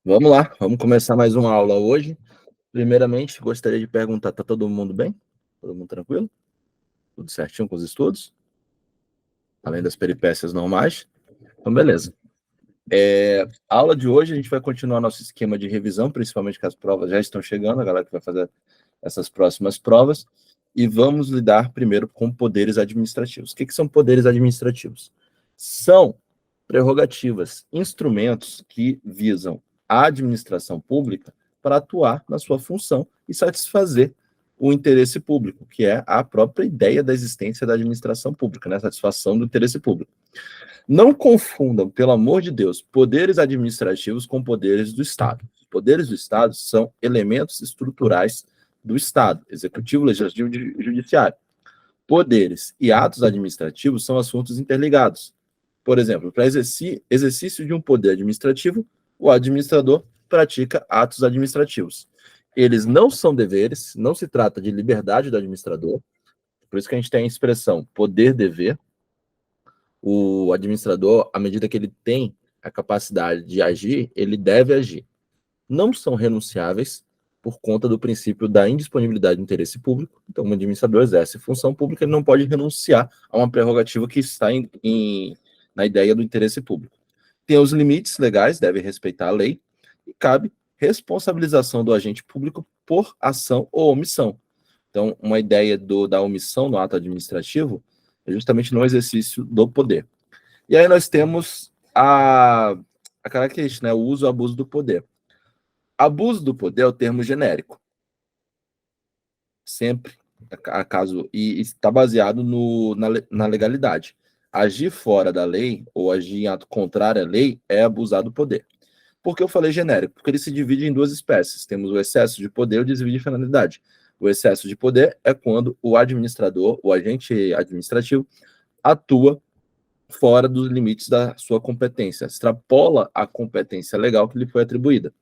Vamos lá, vamos começar mais uma aula hoje. Primeiramente, gostaria de perguntar, tá todo mundo bem? Todo mundo tranquilo? Tudo certinho com os estudos? Além das peripécias normais? Então, beleza. A aula de hoje, a gente vai continuar nosso esquema de revisão, principalmente que as provas já estão chegando, a galera que vai fazer essas próximas provas, e vamos lidar primeiro com poderes administrativos. O que são poderes administrativos? São prerrogativas, instrumentos que visam a administração pública para atuar na sua função e satisfazer o interesse público, que é a própria ideia da existência da administração pública, né? Satisfação do interesse público. Não confundam, pelo amor de Deus, poderes administrativos com poderes do Estado. Os poderes do Estado são elementos estruturais do Estado, executivo, legislativo e judiciário. Poderes e atos administrativos são assuntos interligados. Por exemplo, para exercício de um poder administrativo, o administrador pratica atos administrativos. Eles não são deveres, não se trata de liberdade do administrador, por isso que a gente tem a expressão poder-dever. O administrador, à medida que ele tem a capacidade de agir, ele deve agir. Não são renunciáveis por conta do princípio da indisponibilidade do interesse público. Então, um administrador exerce função pública, ele não pode renunciar a uma prerrogativa que está na ideia do interesse público. Tem os limites legais, deve respeitar a lei, e cabe responsabilização do agente público por ação ou omissão. Então, uma ideia da omissão no ato administrativo é justamente no exercício do poder. E aí nós temos a característica, né? O uso e o abuso do poder. Abuso do poder é o termo genérico. Sempre, acaso, e está baseado na legalidade. Agir fora da lei ou agir em ato contrário à lei é abusar do poder. Por que eu falei genérico? Porque ele se divide em duas espécies. Temos o excesso de poder e o desvio de finalidade. O excesso de poder é quando o administrador, o agente administrativo, atua fora dos limites da sua competência, extrapola a competência legal que lhe foi atribuída.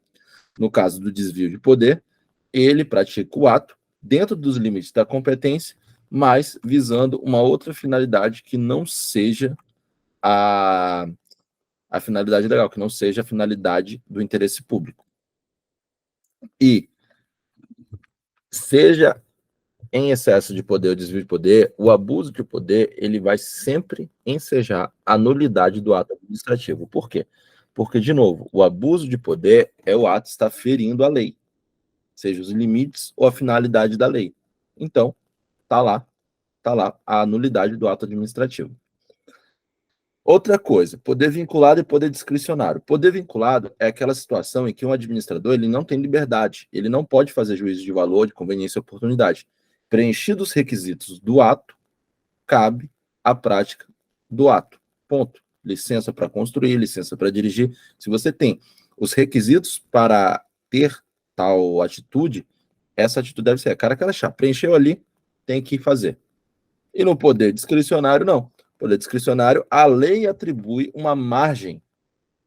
No caso do desvio de poder, ele pratica o ato dentro dos limites da competência, mas visando uma outra finalidade que não seja a finalidade legal, que não seja a finalidade do interesse público. E seja em excesso de poder ou desvio de poder, o abuso de poder, ele vai sempre ensejar a nulidade do ato administrativo. Por quê? Porque, de novo, o abuso de poder é o ato que está ferindo a lei, seja os limites ou a finalidade da lei. Então, tá lá a nulidade do ato administrativo. Outra coisa, poder vinculado e poder discricionário. Poder vinculado é aquela situação em que um administrador ele não tem liberdade, ele não pode fazer juízo de valor, de conveniência e oportunidade. Preenchidos os requisitos do ato, cabe a prática do ato. Ponto. Licença para construir, licença para dirigir. Se você tem os requisitos para ter tal atitude, essa atitude deve ser a cara que ela achar. Preencheu ali, tem que fazer. E no poder discricionário, não. Poder discricionário, a lei atribui uma margem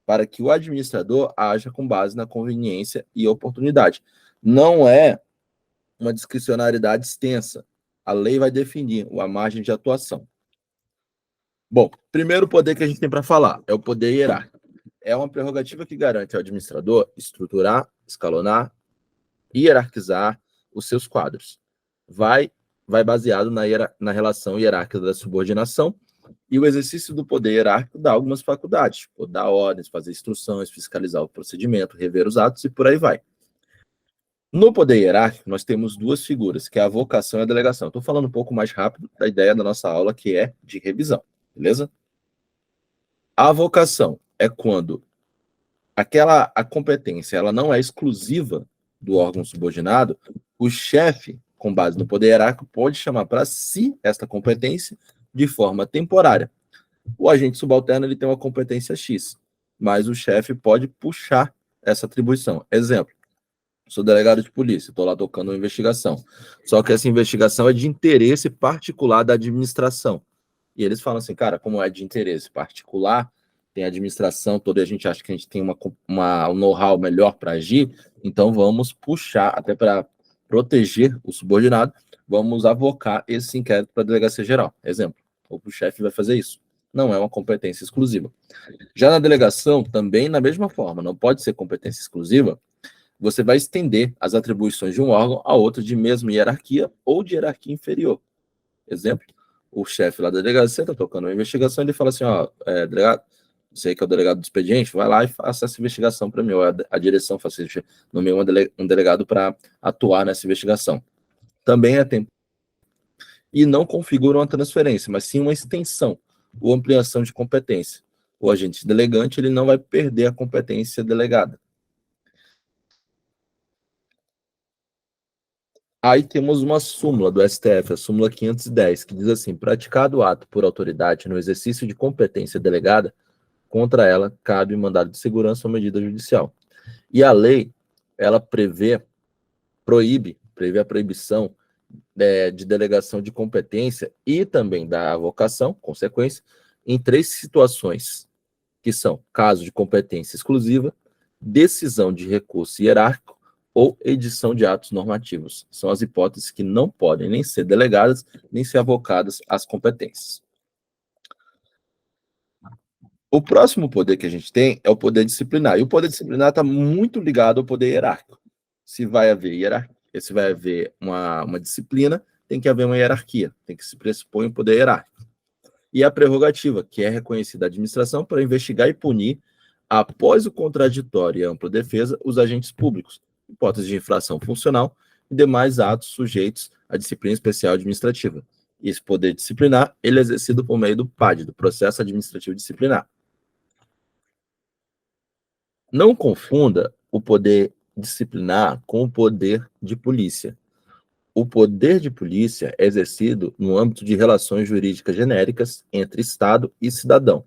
para que o administrador haja com base na conveniência e oportunidade. Não é uma discricionariedade extensa. A lei vai definir a margem de atuação. Bom, primeiro poder que a gente tem para falar é o poder hierárquico. É uma prerrogativa que garante ao administrador estruturar, escalonar, hierarquizar os seus quadros. Vai baseado na relação hierárquica da subordinação, e o exercício do poder hierárquico dá algumas faculdades, dar ordens, fazer instruções, fiscalizar o procedimento, rever os atos e por aí vai. No poder hierárquico, nós temos duas figuras, que é a vocação e a delegação. Estou falando um pouco mais rápido da ideia da nossa aula, que é de revisão, beleza? A vocação é quando a competência ela não é exclusiva do órgão subordinado, o chefe, com base no poder hierárquico, pode chamar para si esta competência de forma temporária. O agente subalterno ele tem uma competência X, mas o chefe pode puxar essa atribuição. Exemplo, sou delegado de polícia, estou lá tocando uma investigação. Só que essa investigação é de interesse particular da administração. E eles falam assim, cara, como é de interesse particular, tem a administração toda e a gente acha que a gente tem um know-how melhor para agir, então vamos puxar, até para proteger o subordinado, vamos avocar esse inquérito para a delegacia geral. Exemplo, o chefe vai fazer isso. não é uma competência exclusiva. Já na delegação, também na mesma forma, não pode ser competência exclusiva, você vai estender as atribuições de um órgão a outro de mesma hierarquia ou de hierarquia inferior. Exemplo, o chefe lá da delegacia está tocando uma investigação, ele fala assim, ó, delegado, você que é o delegado do expediente, vai lá e faça essa investigação para mim, ou a direção faça nomeia um delegado para atuar nessa investigação. Também é tempo. E não configura uma transferência, mas sim uma extensão ou ampliação de competência. O agente delegante ele não vai perder a competência delegada. Aí temos uma súmula do STF, a súmula 510, que diz assim: praticado o ato por autoridade no exercício de competência delegada, contra ela cabe mandado de segurança ou medida judicial. E a lei, ela prevê a proibição de delegação de competência e também da avocação, consequência, em 3 situações, que são caso de competência exclusiva, decisão de recurso hierárquico ou edição de atos normativos. São as hipóteses que não podem nem ser delegadas, nem ser avocadas às competências. O próximo poder que a gente tem é o poder disciplinar. E o poder disciplinar está muito ligado ao poder hierárquico. Se vai haver hierarquia, se vai haver uma disciplina, tem que haver uma hierarquia, tem que se pressupor um poder hierárquico. E a prerrogativa, que é reconhecida à administração para investigar e punir, após o contraditório e ampla defesa, os agentes públicos, hipótese de infração funcional e demais atos sujeitos à disciplina especial administrativa. E esse poder disciplinar, ele é exercido por meio do PAD, do Processo Administrativo Disciplinar. Não confunda o poder disciplinar com o poder de polícia. O poder de polícia é exercido no âmbito de relações jurídicas genéricas entre Estado e cidadão.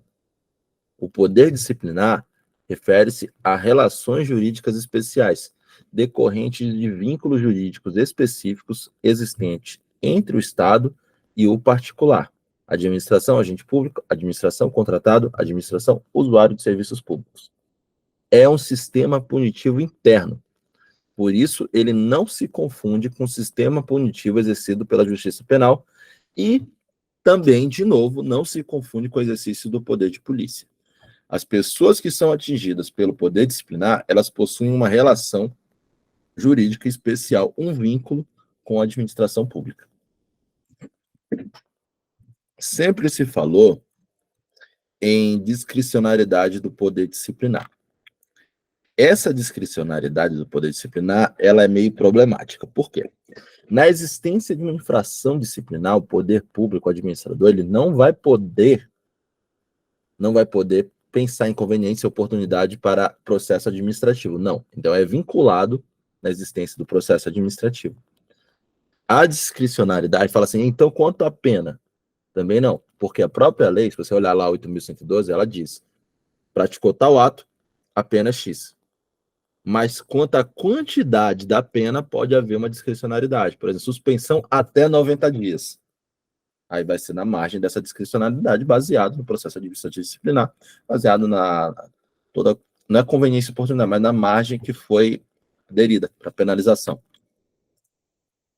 O poder disciplinar refere-se a relações jurídicas especiais, decorrentes de vínculos jurídicos específicos existentes entre o Estado e o particular. Administração, agente público, administração, contratado, administração, usuário de serviços públicos. É um sistema punitivo interno. Por isso, ele não se confunde com o sistema punitivo exercido pela Justiça Penal e também, de novo, não se confunde com o exercício do poder de polícia. As pessoas que são atingidas pelo poder disciplinar, elas possuem uma relação jurídica especial, um vínculo com a administração pública. Sempre se falou em discricionariedade do poder disciplinar. Essa discricionariedade do poder disciplinar, ela é meio problemática. Por quê? Na existência de uma infração disciplinar, o poder público, o administrador, ele não vai poder pensar em conveniência e oportunidade para processo administrativo. Não. Então, é vinculado na existência do processo administrativo. A discricionariedade fala assim, então, quanto à pena? Também não. Porque a própria lei, se você olhar lá 8.112, ela diz, praticou tal ato, a pena é X. Mas quanto à quantidade da pena, pode haver uma discricionariedade. Por exemplo, suspensão até 90 dias. Aí vai ser na margem dessa discricionariedade, baseado no processo administrativo disciplinar, baseado não é conveniência e oportunidade, mas na margem que foi aderida para penalização.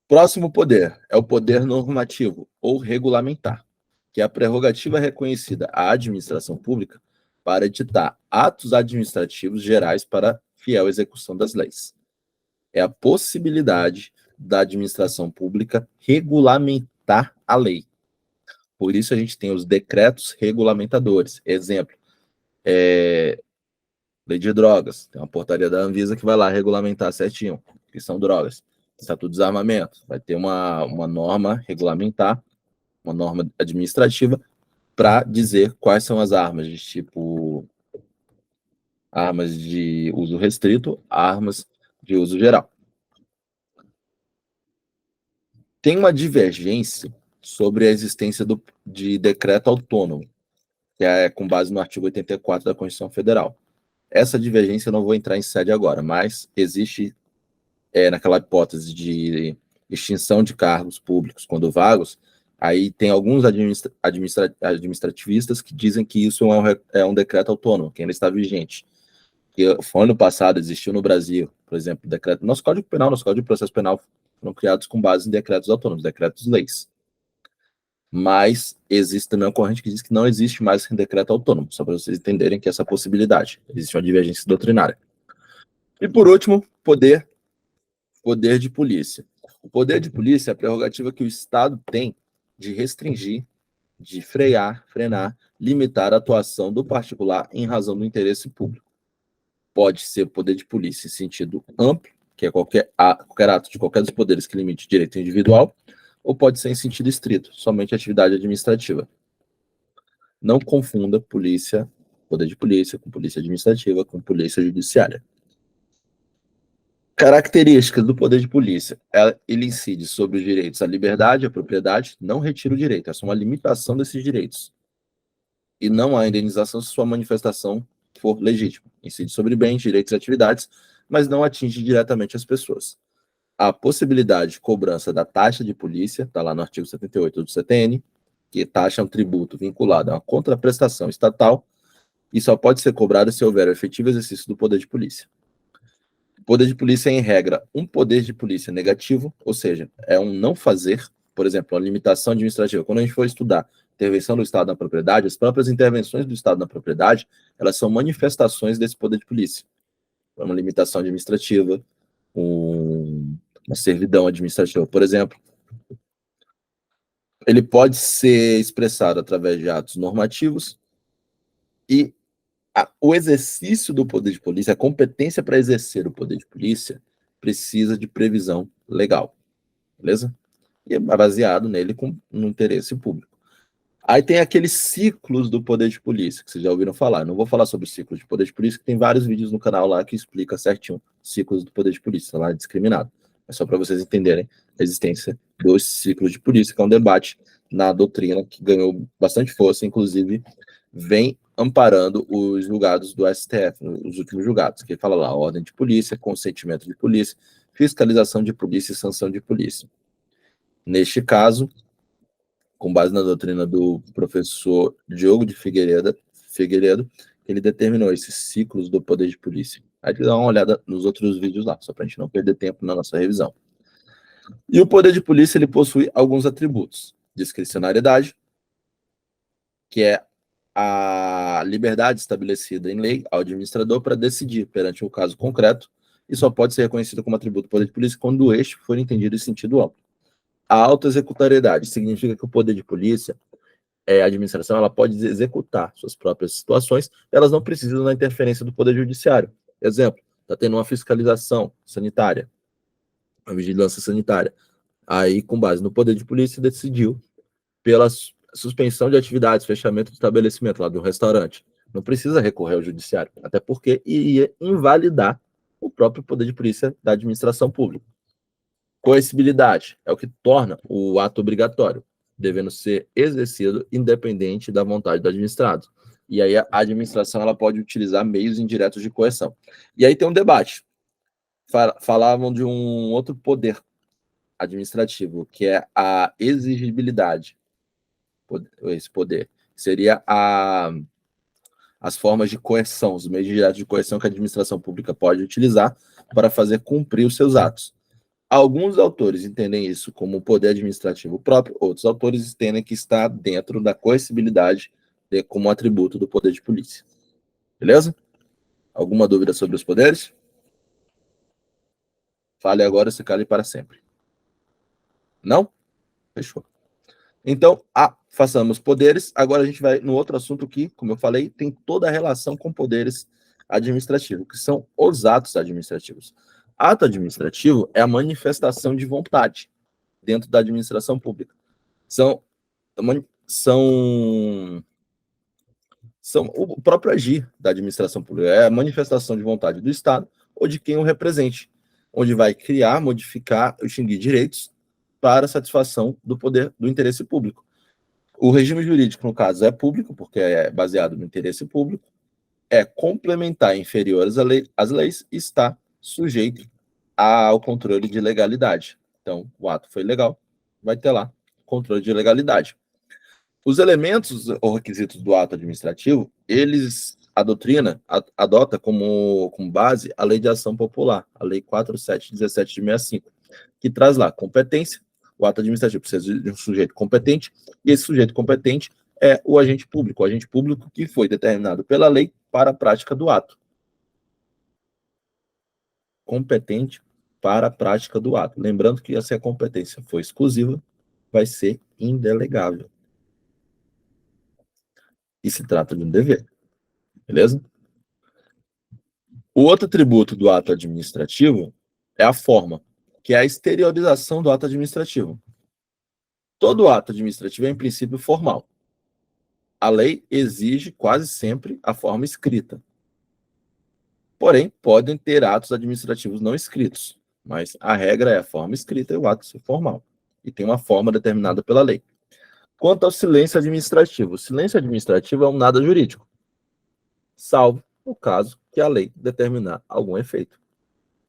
Próximo poder é o poder normativo ou regulamentar, que é a prerrogativa reconhecida à administração pública para editar atos administrativos gerais para fiel execução das leis. É a possibilidade da administração pública regulamentar a lei. Por isso a gente tem os decretos regulamentadores. Exemplo, lei de drogas. Tem uma portaria da Anvisa que vai lá regulamentar certinho, que são drogas. Estatuto de Desarmamento. Vai ter uma norma regulamentar, uma norma administrativa, para dizer quais são as armas de tipo armas de uso restrito, armas de uso geral. Tem uma divergência sobre a existência de decreto autônomo, que é com base no artigo 84 da Constituição Federal. Essa divergência eu não vou entrar em sede agora, mas existe, naquela hipótese de extinção de cargos públicos quando vagos, aí tem alguns administrativistas que dizem que isso é um decreto autônomo, que ainda está vigente. Que ano passado existiu no Brasil, por exemplo, decreto, nosso Código Penal, nosso Código de Processo Penal foram criados com base em decretos autônomos, decretos-leis. Mas existe também uma corrente que diz que não existe mais decreto autônomo, só para vocês entenderem que essa possibilidade, existe uma divergência doutrinária. E por último, poder de polícia. O poder de polícia é a prerrogativa que o Estado tem de restringir, de frenar, limitar a atuação do particular em razão do interesse público. Pode ser poder de polícia em sentido amplo, que é qualquer ato de qualquer dos poderes que limite direito individual, ou pode ser em sentido estrito, somente atividade administrativa. Não confunda polícia, poder de polícia, com polícia administrativa, com polícia judiciária. Características do poder de polícia. Ele incide sobre os direitos à liberdade, à propriedade, não retira o direito, é só uma limitação desses direitos. E não há indenização se sua manifestação for legítima. Incide sobre bens, direitos e atividades, mas não atinge diretamente as pessoas. A possibilidade de cobrança da taxa de polícia, está lá no artigo 78 do CTN, que taxa é um tributo vinculado a uma contraprestação estatal e só pode ser cobrada se houver o efetivo exercício do poder de polícia. O poder de polícia é, em regra, um poder de polícia negativo, ou seja, é um não fazer, por exemplo, a limitação administrativa. Quando a gente for estudar intervenção do Estado na propriedade, as próprias intervenções do Estado na propriedade, elas são manifestações desse poder de polícia. Uma limitação administrativa, uma servidão administrativa, por exemplo. Ele pode ser expressado através de atos normativos e o exercício do poder de polícia, a competência para exercer o poder de polícia, precisa de previsão legal, beleza? E é baseado nele no interesse público. Aí tem aqueles ciclos do poder de polícia, que vocês já ouviram falar. Não vou falar sobre os ciclos de poder de polícia, que tem vários vídeos no canal lá que explica certinho ciclos do poder de polícia, lá discriminado. É só para vocês entenderem a existência dos ciclos de polícia, que é um debate na doutrina que ganhou bastante força, inclusive vem amparando os julgados do STF, os últimos julgados, que fala lá, ordem de polícia, consentimento de polícia, fiscalização de polícia e sanção de polícia. Neste caso, com base na doutrina do professor Diogo de Figueiredo, ele determinou esses ciclos do poder de polícia. Aí dá uma olhada nos outros vídeos lá, só para a gente não perder tempo na nossa revisão. E o poder de polícia, ele possui alguns atributos. Discricionariedade, que é a liberdade estabelecida em lei ao administrador para decidir perante um caso concreto, e só pode ser reconhecido como atributo do poder de polícia quando este for entendido em sentido amplo. A auto-executariedade significa que o poder de polícia, a administração, ela pode executar suas próprias situações, elas não precisam da interferência do poder judiciário. Exemplo, está tendo uma fiscalização sanitária, uma vigilância sanitária. Aí, com base no poder de polícia, decidiu pela suspensão de atividades, fechamento do estabelecimento lá do restaurante. Não precisa recorrer ao judiciário, até porque iria invalidar o próprio poder de polícia da administração pública. Coercibilidade é o que torna o ato obrigatório, devendo ser exercido independente da vontade do administrado. E aí a administração ela pode utilizar meios indiretos de coerção. E aí tem um debate. Falavam de um outro poder administrativo, que é a exigibilidade. Esse poder seria as formas de coerção, os meios diretos de coerção que a administração pública pode utilizar para fazer cumprir os seus atos. Alguns autores entendem isso como poder administrativo próprio, outros autores entendem que está dentro da coercibilidade como atributo do poder de polícia. Beleza? Alguma dúvida sobre os poderes? Fale agora, se cale para sempre. Não? Fechou. Então, façamos poderes. Agora a gente vai no outro assunto que, como eu falei, tem toda a relação com poderes administrativos, que são os atos administrativos. Ato administrativo é a manifestação de vontade dentro da administração pública. São o próprio agir da administração pública, é a manifestação de vontade do Estado ou de quem o represente, onde vai criar, modificar, extinguir direitos para satisfação do poder do interesse público. O regime jurídico, no caso, é público, porque é baseado no interesse público, é complementar inferiores às leis e está sujeito ao controle de legalidade. Então, o ato foi legal, vai ter lá controle de legalidade. Os elementos ou requisitos do ato administrativo, a doutrina adota como base a Lei de Ação Popular, a Lei 4717 de 65, que traz lá competência, O ato administrativo precisa de um sujeito competente, e esse sujeito competente é o agente público que foi determinado pela lei para a prática do ato. Competente para a prática do ato. Lembrando que se a competência for exclusiva, vai ser indelegável. E se trata de um dever, beleza? O outro atributo do ato administrativo é a forma, que é a exteriorização do ato administrativo. Todo ato administrativo é, em princípio, formal. A lei exige quase sempre a forma escrita. Porém, podem ter atos administrativos não escritos, mas a regra é a forma escrita e o ato formal. E tem uma forma determinada pela lei. Quanto ao silêncio administrativo, o silêncio administrativo é um nada jurídico, salvo no caso que a lei determinar algum efeito.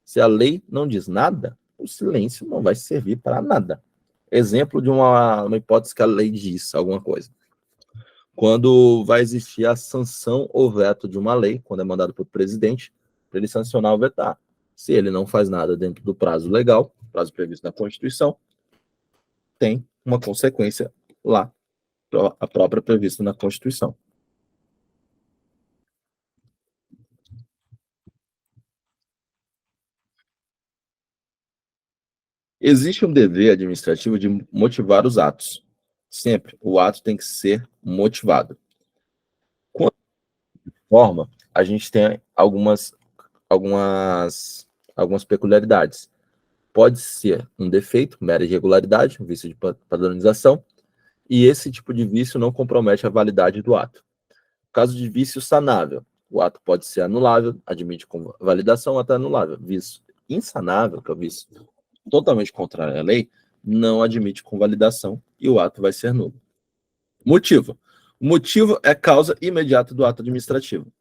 Se a lei não diz nada, o silêncio não vai servir para nada. Exemplo de uma hipótese que a lei diz alguma coisa. Quando vai existir a sanção ou veto de uma lei, quando é mandado pelo presidente, para ele sancionar ou vetar. Se ele não faz nada dentro do prazo legal, prazo previsto na Constituição, tem uma consequência lá, a própria prevista na Constituição. Existe um dever administrativo de motivar os atos. Sempre, o ato tem que ser motivado. Quanto à forma, a gente tem algumas peculiaridades. Pode ser um defeito, mera irregularidade, um vício de padronização, e esse tipo de vício não compromete a validade do ato. Caso de vício sanável, o ato pode ser anulável, admite com validação até anulável. Vício insanável, que é o vício totalmente contrário à lei, não admite convalidação e o ato vai ser nulo. Motivo. O motivo é causa imediata do ato administrativo.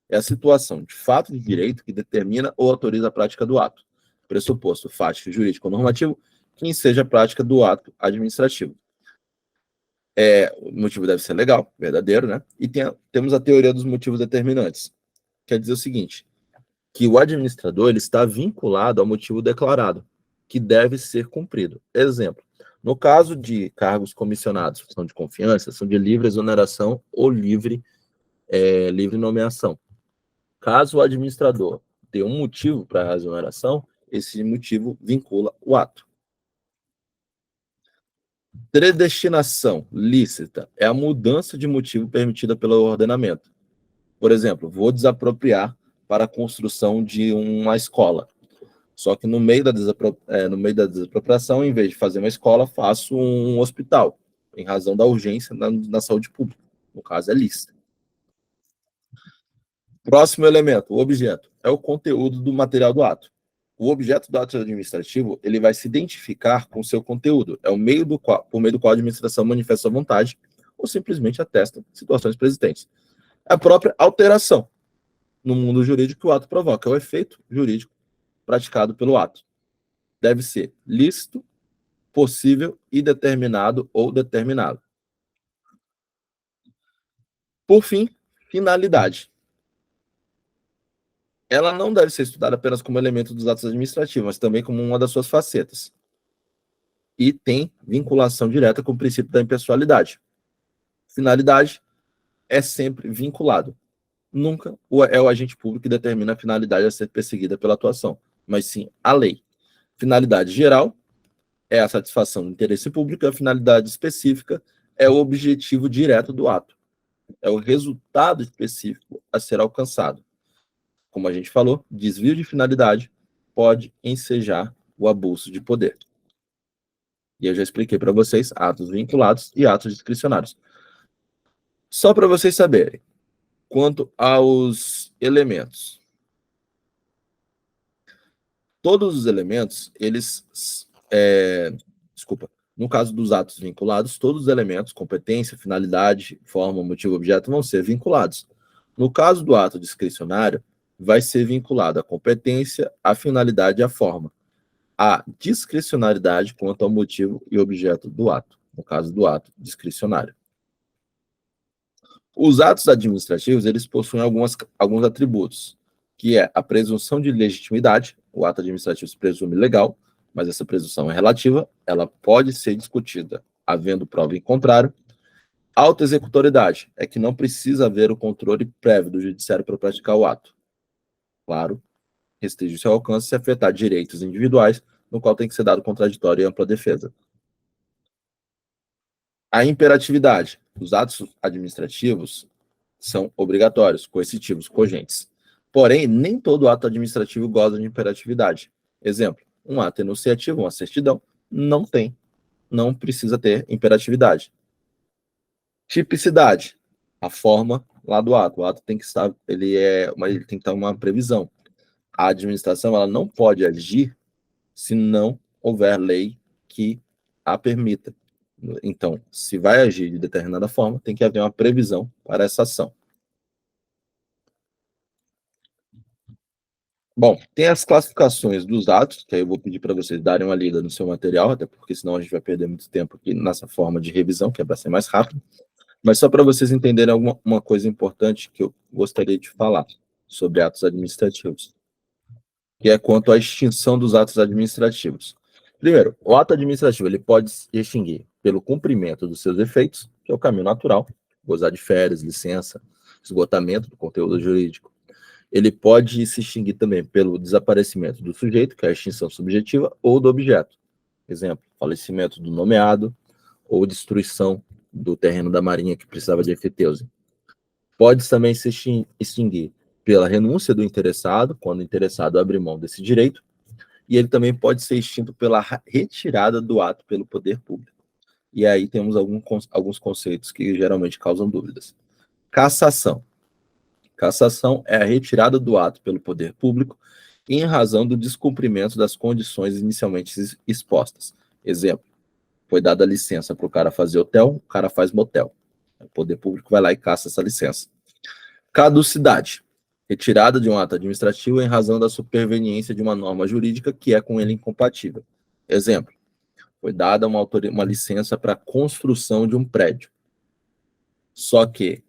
É a situação de fato de direito que determina ou autoriza a prática do ato. Pressuposto fático, jurídico ou normativo, que enseja a prática do ato administrativo. O motivo deve ser legal, verdadeiro, né? E temos a teoria dos motivos determinantes. Quer dizer o seguinte, que o administrador ele está vinculado ao motivo declarado, que deve ser cumprido. Exemplo, no caso de cargos comissionados, são de confiança, são de livre exoneração ou livre nomeação. Caso o administrador dê um motivo para a exoneração, esse motivo vincula o ato. Predestinação lícita é a mudança de motivo permitida pelo ordenamento. Por exemplo, vou desapropriar para a construção de uma escola. Só que no meio da desapropriação, em vez de fazer uma escola, faço um hospital, em razão da urgência na saúde pública. No caso, é lícita. Próximo elemento, o objeto, é o conteúdo do material do ato. O objeto do ato administrativo ele vai se identificar com o seu conteúdo. É o meio por meio do qual a administração manifesta sua vontade ou simplesmente atesta situações preexistentes. É a própria alteração no mundo jurídico que o ato provoca. É o efeito jurídico praticado pelo ato. Deve ser lícito, possível e determinado ou determinado. Por fim, finalidade. Ela não deve ser estudada apenas como elemento dos atos administrativos, mas também como uma das suas facetas. E tem vinculação direta com o princípio da impessoalidade. Finalidade é sempre vinculado. Nunca é o agente público que determina a finalidade a ser perseguida pela atuação, mas sim a lei. Finalidade geral é a satisfação do interesse público, e a finalidade específica é o objetivo direto do ato. É o resultado específico a ser alcançado. Como a gente falou, desvio de finalidade pode ensejar o abuso de poder. E eu já expliquei para vocês atos vinculados e atos discricionários. Só para vocês saberem, quanto aos elementos. Todos os elementos, no caso dos atos vinculados, todos os elementos, competência, finalidade, forma, motivo, objeto, vão ser vinculados. No caso do ato discricionário, vai ser vinculado a competência, a finalidade e a forma. A discricionariedade quanto ao motivo e objeto do ato, no caso do ato discricionário. Os atos administrativos, eles possuem alguns atributos, que é a presunção de legitimidade, o ato administrativo se presume legal, mas essa presunção é relativa, ela pode ser discutida, havendo prova em contrário. Autoexecutoriedade é que não precisa haver o controle prévio do judiciário para praticar o ato. Claro, restringe seu alcance se afetar direitos individuais, no qual tem que ser dado contraditório e ampla defesa. A imperatividade. Os atos administrativos são obrigatórios, coercitivos, cogentes. Porém, nem todo ato administrativo goza de imperatividade. Exemplo, um ato enunciativo, uma certidão, não precisa ter imperatividade. Tipicidade, a forma lá do ato. O ato tem que estar, ele tem que estar uma previsão. A administração ela não pode agir se não houver lei que a permita. Então, se vai agir de determinada forma, tem que haver uma previsão para essa ação. Bom, tem as classificações dos atos, que aí eu vou pedir para vocês darem uma lida no seu material, até porque senão a gente vai perder muito tempo aqui nessa forma de revisão, que é para ser mais rápido. Mas só para vocês entenderem uma coisa importante que eu gostaria de falar sobre atos administrativos, que é quanto à extinção dos atos administrativos. Primeiro, o ato administrativo ele pode se extinguir pelo cumprimento dos seus efeitos, que é o caminho natural, gozar de férias, licença, esgotamento do conteúdo jurídico. Ele pode se extinguir também pelo desaparecimento do sujeito, que é a extinção subjetiva, ou do objeto. Exemplo, falecimento do nomeado ou destruição do terreno da marinha que precisava de efeteuse. Pode também se extinguir pela renúncia do interessado, quando o interessado abre mão desse direito, e ele também pode ser extinto pela retirada do ato pelo poder público. E aí temos alguns conceitos que geralmente causam dúvidas. Cassação. Cassação é a retirada do ato pelo poder público em razão do descumprimento das condições inicialmente expostas. Exemplo, foi dada licença para o cara fazer hotel, o cara faz motel. O poder público vai lá e caça essa licença. Caducidade. Retirada de um ato administrativo em razão da superveniência de uma norma jurídica que é com ele incompatível. Exemplo, foi dada uma licença para a construção de um prédio. Só que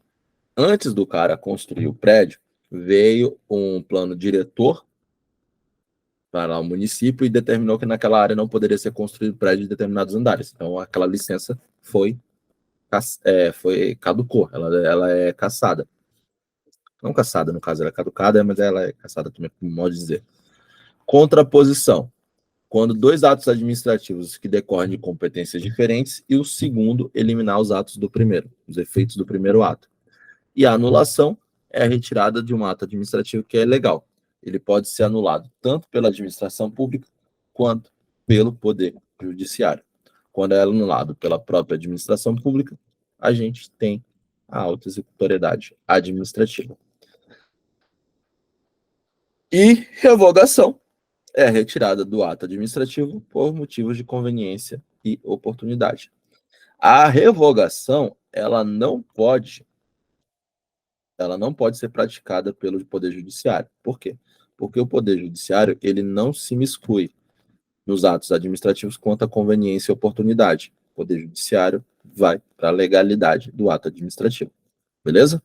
antes do cara construir o prédio, veio um plano diretor para o município e determinou que naquela área não poderia ser construído prédio de determinados andares. Então, aquela licença foi caducou, ela é cassada. Não cassada, no caso, ela é caducada, mas ela é cassada também, como modo de dizer. Contraposição. Quando dois atos administrativos que decorrem de competências diferentes e o segundo eliminar os atos do primeiro, os efeitos do primeiro ato. E a anulação é a retirada de um ato administrativo que é legal. Ele pode ser anulado tanto pela administração pública quanto pelo poder judiciário. Quando é anulado pela própria administração pública, a gente tem a autoexecutoriedade administrativa. E revogação é a retirada do ato administrativo por motivos de conveniência e oportunidade. A revogação, ela não pode ser praticada pelo Poder Judiciário. Por quê? Porque o Poder Judiciário ele não se miscui nos atos administrativos quanto à conveniência e oportunidade. O Poder Judiciário vai para a legalidade do ato administrativo. Beleza?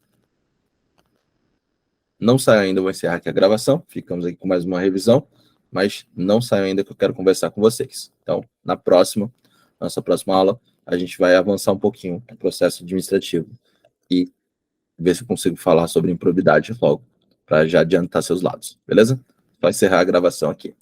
Não saiu ainda, eu vou encerrar aqui a gravação. Ficamos aqui com mais uma revisão, mas não saiu ainda que eu quero conversar com vocês. Então, nossa próxima aula, a gente vai avançar um pouquinho no processo administrativo e ver se eu consigo falar sobre improbidade logo, para já adiantar seus lados, beleza? Vai encerrar a gravação aqui.